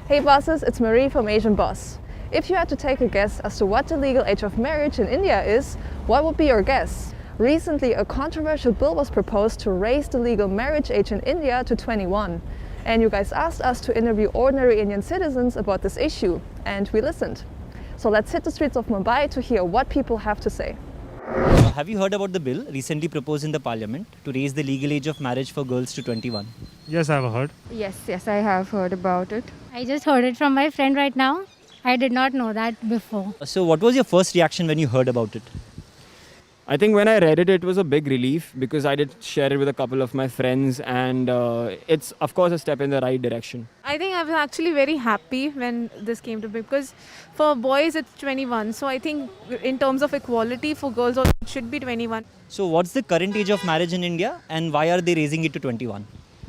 Hey bosses, it's Marie from AsianBoss. If you had to take a guess as to what the legal age of marriage in India is, what would be your guess? Recently, a controversial bill was proposed to raise the legal marriage age in India to 21. And you guys asked us to interview ordinary Indian citizens about this issue, and we listened. So let's hit the streets of Mumbai to hear what people have to say. Have you heard about the bill recently proposed in the parliament to raise the legal age of marriage for girls to 21? Yes, I've heard. Yes, I have heard about it. I just heard it from my friend right now. I did not know that before. So what was your first reaction when you heard about it? I think when I read it, it was a big relief because I did share it with a couple of my friends, and it's of course a step in the right direction. I think I was actually very happy when this came to be because for boys it's 21. So I think in terms of equality for girls also it should be 21. So what's the current age of marriage in India and why are they raising it to 21?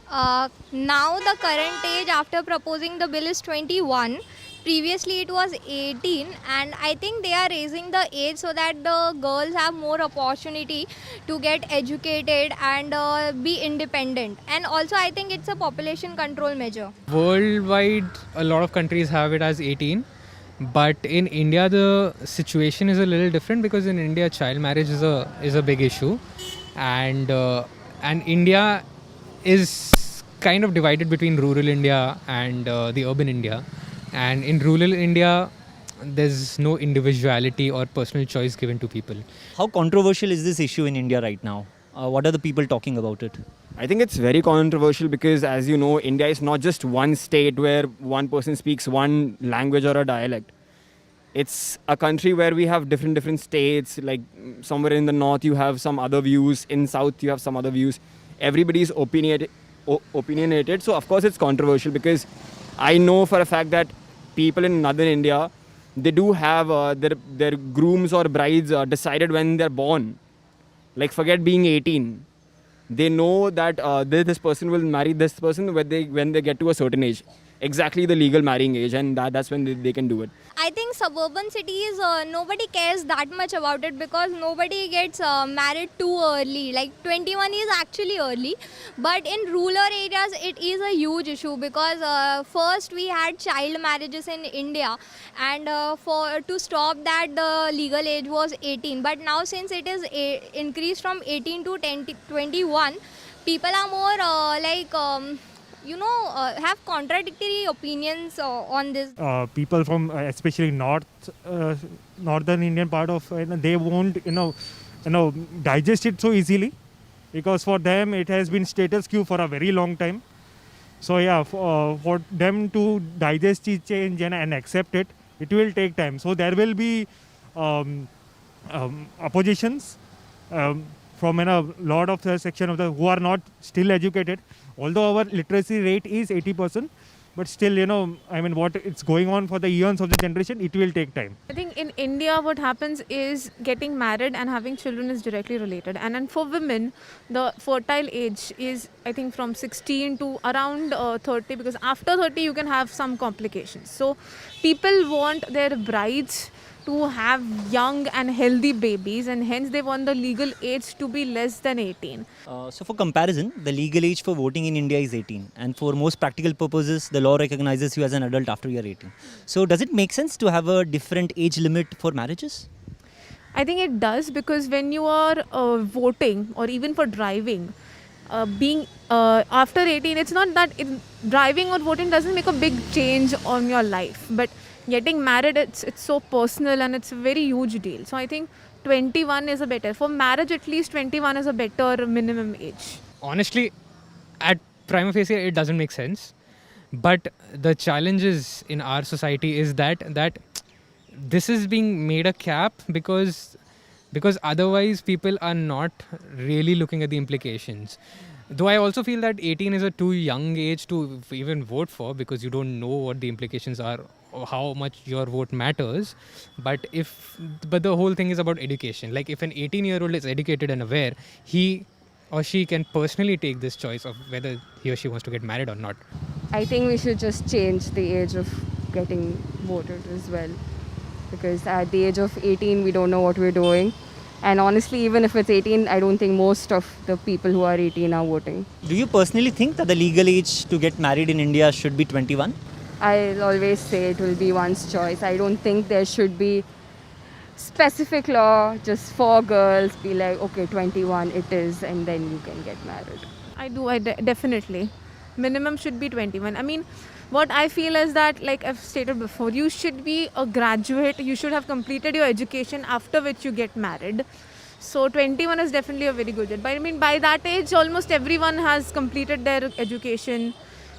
Now the current age after proposing the bill is 21. Previously it was 18, and I think they are raising the age so that the girls have more opportunity to get educated and be independent. And also I think it's a population control measure. Worldwide, a lot of countries have it as 18. But in India, the situation is a little different because in India, child marriage is a big issue. And India is kind of divided between rural India and the urban India. And in rural India, there's no individuality or personal choice given to people. How controversial is this issue in India right now? What are the people talking about it? I think it's very controversial because, as you know, India is not just one state where one person speaks one language or a dialect. It's a country where we have different states. Like somewhere in the north, you have some other views. In south, you have some other views. Everybody's opinionated. So, of course, it's controversial because I know for a fact that people in northern India, they do have their grooms or brides decided when they're born. Like forget being 18. They know that this person will marry this person when they get to a certain age. Exactly the legal marrying age, and that's when they can do it. I think suburban cities, nobody cares that much about it because nobody gets married too early. Like 21 is actually early, but in rural areas it is a huge issue because first we had child marriages in India, and to stop that the legal age was 18. But now since it is increased from 18 to 21, people are more have contradictory opinions on this. People from especially northern Indian part of they won't digest it so easily because for them it has been status quo for a very long time. So yeah, for them to digest the change and accept it, it will take time. So there will be oppositions from a lot of the section of who are not still educated. Although our literacy rate is 80%, but still, what it's going on for the eons of the generation, it will take time. I think in India what happens is getting married and having children is directly related. And then for women, the fertile age is I think from 16 to around 30 because after 30 you can have some complications. So people want their brides to have young and healthy babies, and hence they want the legal age to be less than 18. So for comparison, the legal age for voting in India is 18, and for most practical purposes, the law recognizes you as an adult after you are 18. So does it make sense to have a different age limit for marriages? I think it does because when you are voting or even for driving, being after 18, it's not that driving or voting doesn't make a big change on your life, but getting married, it's so personal and it's a very huge deal. So I think 21 is a better. For marriage, at least 21 is a better minimum age. Honestly, at prima facie, it doesn't make sense. But the challenges in our society is that this is being made a cap because otherwise people are not really looking at the implications. Though I also feel that 18 is a too young age to even vote for because you don't know what the implications are or how much your vote matters. But the whole thing is about education. Like if an 18-year-old is educated and aware, he or she can personally take this choice of whether he or she wants to get married or not. I think we should just change the age of getting voted as well. Because at the age of 18, we don't know what we're doing. And honestly, even if it's 18, I don't think most of the people who are 18 are voting. Do you personally think that the legal age to get married in India should be 21? I'll always say it will be one's choice. I don't think there should be specific law just for girls. Be like, okay, 21 it is, and then you can get married. I do, definitely. Minimum should be 21. I mean, what I feel is that, like I've stated before, you should be a graduate, you should have completed your education, after which you get married. So 21 is definitely a very good age. But I mean, by that age, almost everyone has completed their education.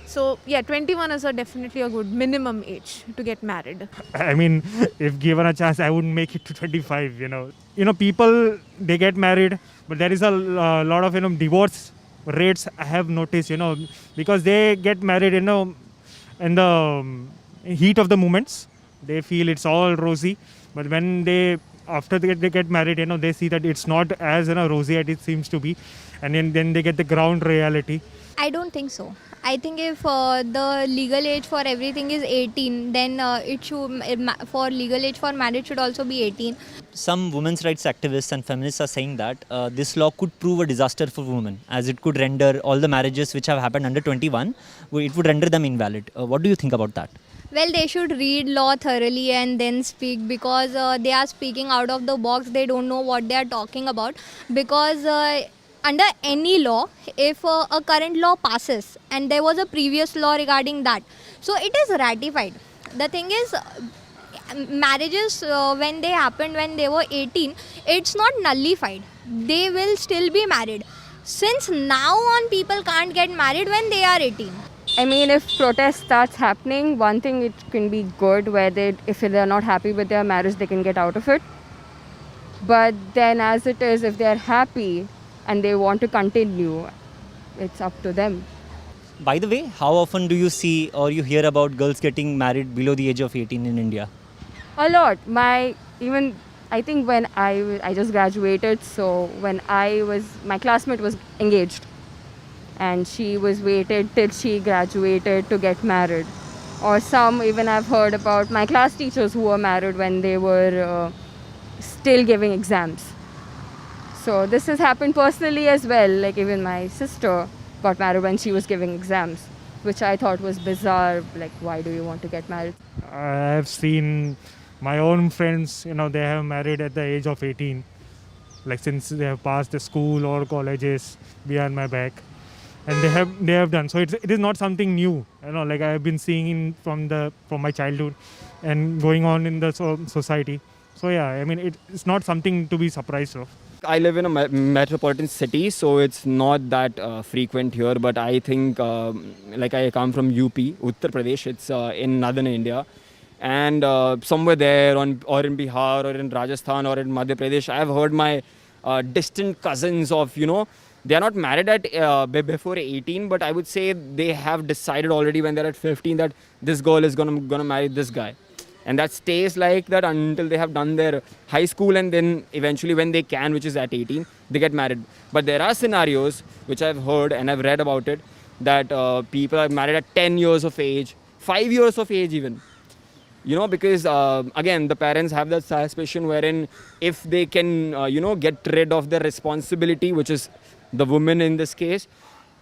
So yeah, 21 is definitely a good minimum age to get married. I mean, if given a chance, I wouldn't make it to 25. People, they get married, but there is a lot of divorce rates I have noticed. Because they get married, in the heat of the moments. They feel it's all rosy, but when after they get married, they see that it's not as rosy as it seems to be, and then they get the ground reality. I don't think so. I think if the legal age for everything is 18, then for legal age for marriage should also be 18. Some women's rights activists and feminists are saying that this law could prove a disaster for women, as it could render all the marriages which have happened under 21, it would render them invalid. What do you think about that? Well, they should read law thoroughly and then speak, because they are speaking out of the box. They don't know what they are talking about, because under any law, if a current law passes and there was a previous law regarding that, so it is ratified. The thing is, marriages when they happened when they were 18, it's not nullified. They will still be married. Since now on, people can't get married when they are 18. I mean, if protest starts happening, one thing it can be good, where if they're not happy with their marriage, they can get out of it. But then as it is, if they're happy and they want to continue, it's up to them. By the way, how often do you see or you hear about girls getting married below the age of 18 in India? A lot. I think when I just graduated, so when my classmate was engaged, and she was waited till she graduated to get married. Or some, even I've heard about my class teachers who were married when they were still giving exams. So this has happened personally as well. Like even my sister got married when she was giving exams, which I thought was bizarre. Like, why do you want to get married? I have seen my own friends, they have married at the age of 18. Like since they have passed the school or colleges behind my back. And they have done. So it is not something new. Like I have been seeing from my childhood and going on in the society. So yeah, I mean, it's not something to be surprised of. I live in a metropolitan city, so it's not that frequent here. But I think, like I come from UP, Uttar Pradesh. It's in northern India, and somewhere there, or in Bihar, or in Rajasthan, or in Madhya Pradesh, I have heard my distant cousins of they are not married at before 18, but I would say they have decided already when they're at 15 that this girl is gonna marry this guy. And that stays like that until they have done their high school, and then eventually when they can, which is at 18, they get married. But there are scenarios which I've heard and I've read about it, that people are married at 10 years of age, 5 years of age even. Because again, the parents have that suspicion wherein if they can, get rid of their responsibility, which is the woman in this case,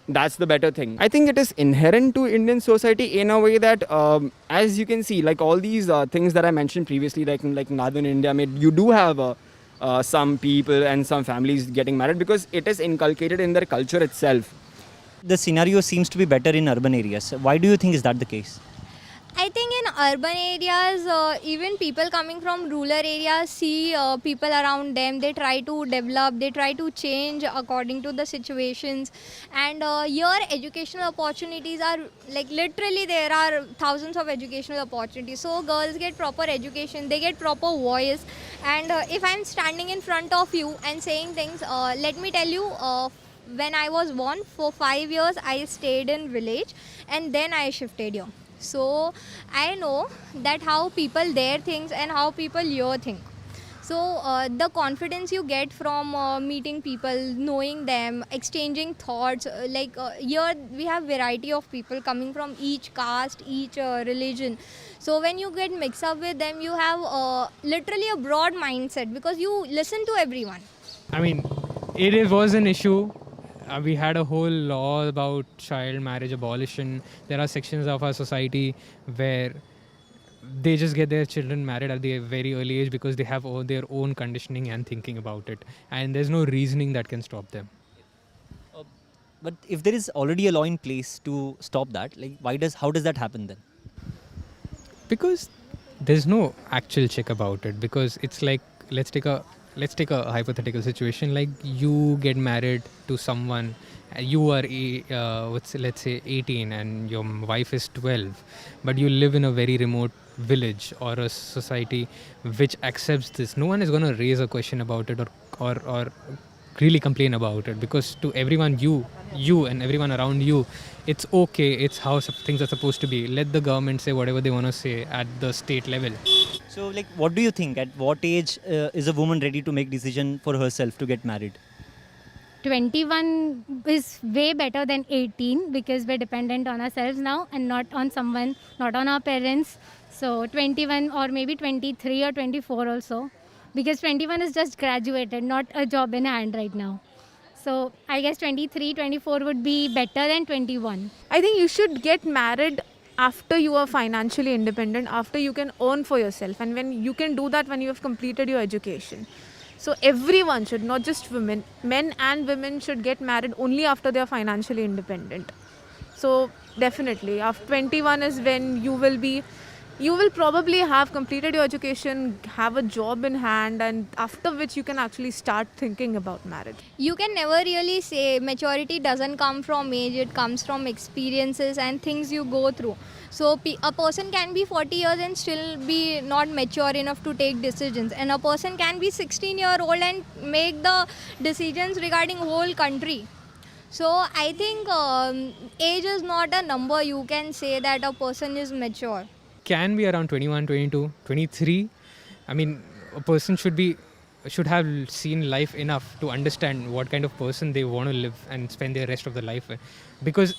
that's the better thing. I think it is inherent to Indian society in a way that, as you can see, like all these things that I mentioned previously, like northern India, you do have some people and some families getting married because it is inculcated in their culture itself. The scenario seems to be better in urban areas. Why do you think is that the case? I think in urban areas, even people coming from rural areas see people around them. They try to develop, they try to change according to the situations. And here educational opportunities are like literally there are thousands of educational opportunities. So girls get proper education, they get proper voice. And if I'm standing in front of you and saying things, let me tell you, when I was born, for 5 years I stayed in village and then I shifted here. So I know that how people there think and how people here think. So the confidence you get from meeting people, knowing them, exchanging thoughts, here we have variety of people coming from each caste, each religion. So when you get mixed up with them, you have literally a broad mindset because you listen to everyone. I mean, it was an issue we had a whole law about child marriage abolition. There are sections of our society where they just get their children married at the very early age because they have their own conditioning and thinking about it, and there's no reasoning that can stop them. But if there is already a law in place to stop that, like how does that happen then? Because there's no actual check about it. Because it's like, let's take a hypothetical situation. Like, you get married to someone, you are let's say 18 and your wife is 12, but you live in a very remote village or a society which accepts this. No one is going to raise a question about it or really complain about it, because to everyone, you and everyone around you, it's okay, it's how things are supposed to be. Let the government say whatever they want to say at the state level. So, like, what do you think? At what age is a woman ready to make decision for herself to get married? 21 is way better than 18 because we're dependent on ourselves now and not on someone, not on our parents. So 21 or maybe 23 or 24 also, because 21 is just graduated, not a job in hand right now. So I guess 23, 24 would be better than 21. I think you should get married after you are financially independent, after you can earn for yourself, and when you can do that when you have completed your education. So everyone should, not just women, men and women should get married only after they are financially independent. So definitely after 21 is when you will probably have completed your education, have a job in hand, and after which you can actually start thinking about marriage. You can never really say maturity doesn't come from age, it comes from experiences and things you go through. So a person can be 40 years and still be not mature enough to take decisions, and a person can be 16-year-old and make the decisions regarding whole country. So I think age is not a number you can say that a person is mature. Can be around 21, 22, 23. I mean, a person should have seen life enough to understand what kind of person they want to live and spend their rest of their life with. Because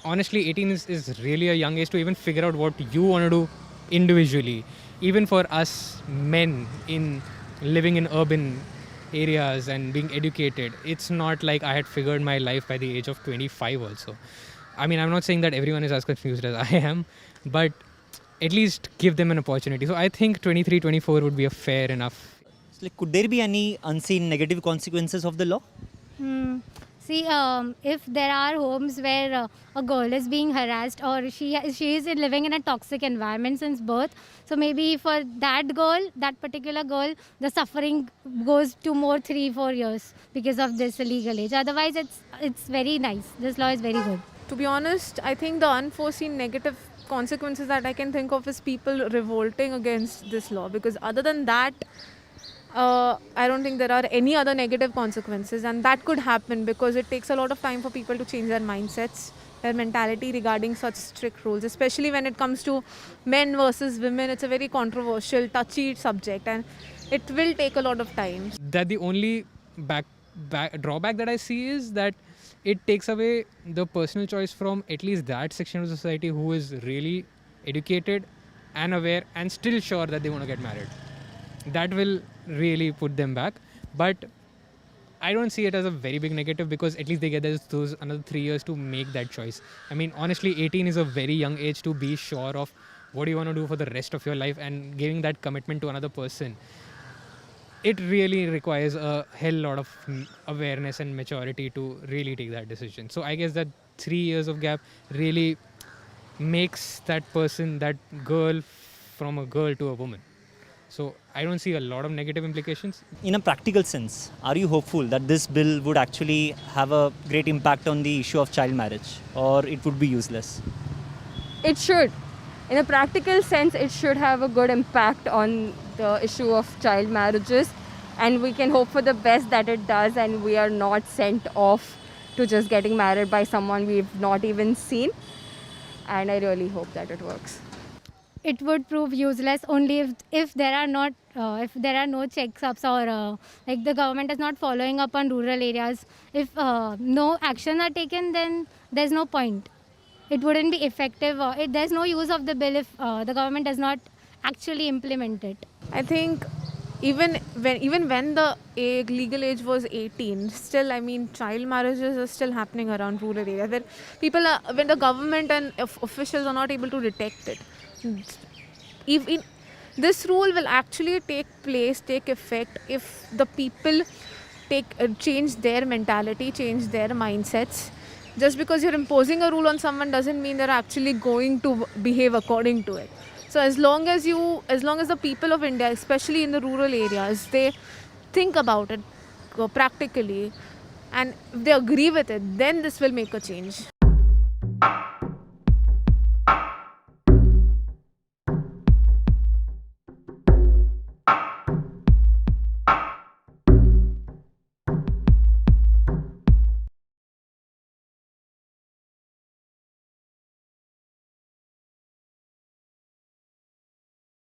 honestly, 18 is really a young age to even figure out what you want to do individually. Even for us men in living in urban areas and being educated, it's not like I had figured my life by the age of 25 also. I mean, I'm not saying that everyone is as confused as I am, but at least give them an opportunity. So I think 23, 24 would be a fair enough. So, like, could there be any unseen negative consequences of the law? See, if there are homes where a girl is being harassed or she is living in a toxic environment since birth, so maybe for that particular girl, the suffering goes to more 3-4 years because of this illegal age. Otherwise, it's very nice. This law is very good. To be honest, I think the unforeseen negative consequences that I can think of is people revolting against this law, because other than that, I don't think there are any other negative consequences, and that could happen because it takes a lot of time for people to change their mindsets, their mentality regarding such strict rules, especially when it comes to men versus women. It's a very controversial, touchy subject, and it will take a lot of time. That the only drawback that I see is that it takes away the personal choice from at least that section of society who is really educated and aware and still sure that they want to get married. That will really put them back. But I don't see it as a very big negative, because at least they get those another 3 years to make that choice. I mean, honestly, 18 is a very young age to be sure of what you want to do for the rest of your life, and giving that commitment to another person. It really requires a hell lot of awareness and maturity to really take that decision. So I guess that 3 years of gap really makes that person, that girl, from a girl to a woman. So I don't see a lot of negative implications. In a practical sense, are you hopeful that this bill would actually have a great impact on the issue of child marriage, or it would be useless? It should. In a practical sense, it should have a good impact on the issue of child marriages, and we can hope for the best that it does, and we are not sent off to just getting married by someone we've not even seen. And I really hope that it works. It would prove useless only if there are no checkups or like the government is not following up on rural areas. If no action are taken, then there's no point. It wouldn't be effective. There's no use of the bill if the government does not actually implement it. I think even when the legal age was 18, still, I mean, child marriages are still happening around rural areas, where when the government and officials are not able to detect it. Even this rule will actually take effect if the people change their mentality, change their mindsets. Just because you're imposing a rule on someone doesn't mean they're actually going to behave according to it. So as long as the people of India, especially in the rural areas, they think about it practically, and if they agree with it, then this will make a change.